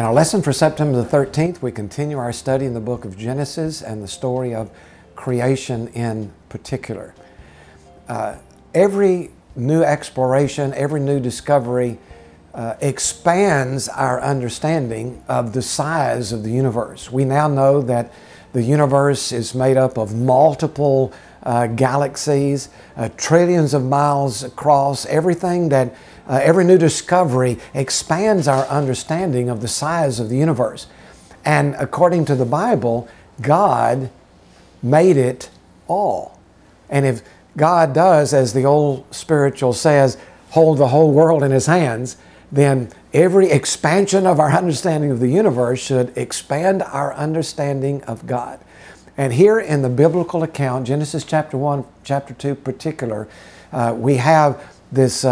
In our lesson for September the 13th, we continue our study in the book of Genesis and the story of creation in particular. Every new exploration, every new discovery expands our understanding of the size of the universe. We now know that the universe is made up of multiple galaxies, trillions of miles across. Every new discovery expands our understanding of the size of the universe. And according to the Bible, God made it all. And if God does, as the old spiritual says, hold the whole world in His hands, then every expansion of our understanding of the universe should expand our understanding of God. And here in the biblical account, Genesis chapter 1, chapter 2 particular, we have this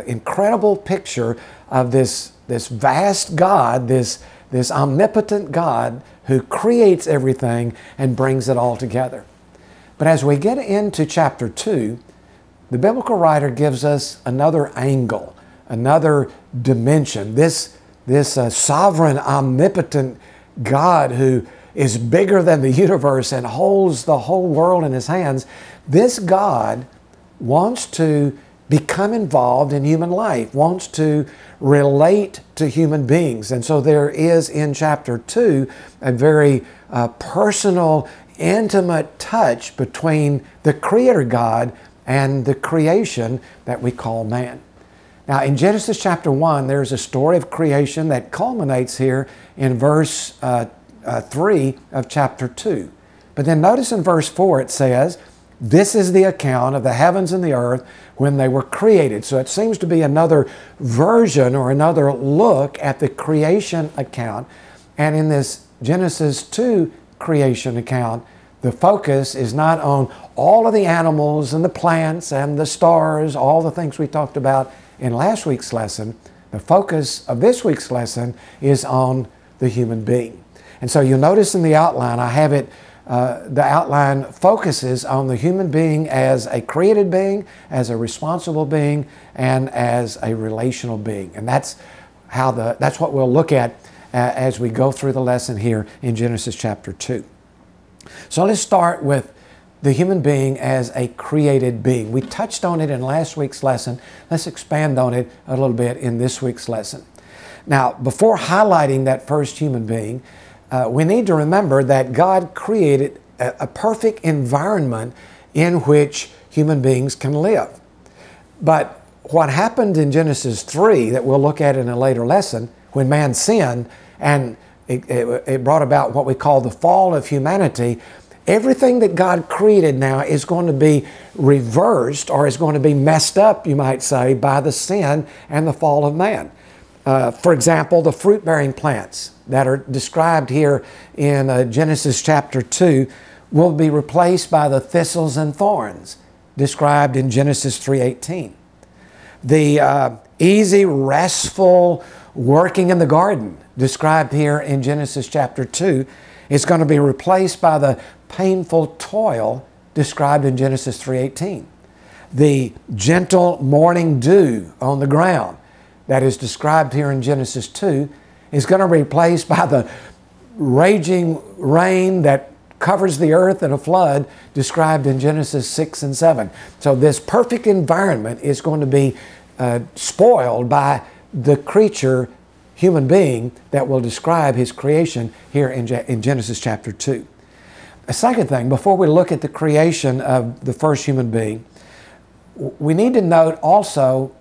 incredible picture of this vast God, this omnipotent God who creates everything and brings it all together. But as we get into chapter 2, the biblical writer gives us another angle, another dimension. This sovereign, omnipotent God who is bigger than the universe and holds the whole world in His hands, this God wants to become involved in human life, wants to relate to human beings. And so there is in chapter 2 a very personal, intimate touch between the Creator God and the creation that we call man. Now in Genesis chapter 1, there's a story of creation that culminates here in verse 3 of chapter 2. But then notice in verse 4 it says, "This is the account of the heavens and the earth when they were created." So it seems to be another version or another look at the creation account. And in this Genesis 2 creation account, the focus is not on all of the animals and the plants and the stars, all the things we talked about in last week's lesson. The focus of this week's lesson is on the human being. And so you'll notice in the outline, I have it, the outline focuses on the human being as a created being, as a responsible being, and as a relational being. And that's what we'll look at as we go through the lesson here in Genesis chapter 2. So let's start with the human being as a created being. We touched on it in last week's lesson. Let's expand on it a little bit in this week's lesson. Now, before highlighting that first human being, we need to remember that God created a perfect environment in which human beings can live. But what happened in Genesis 3 that we'll look at in a later lesson, when man sinned and it brought about what we call the fall of humanity, everything that God created now is going to be reversed, or is going to be messed up, you might say, by the sin and the fall of man. For example, the fruit-bearing plants that are described here in Genesis chapter 2 will be replaced by the thistles and thorns described in Genesis 3:18. The easy, restful working in the garden described here in Genesis chapter 2 is going to be replaced by the painful toil described in Genesis 3:18. The gentle morning dew on the ground that is described here in Genesis 2 is going to be replaced by the raging rain that covers the earth in a flood described in Genesis 6 and 7. So this perfect environment is going to be spoiled by the creature, human being, that will describe his creation here in Genesis chapter 2. A second thing, before we look at the creation of the first human being, we need to note also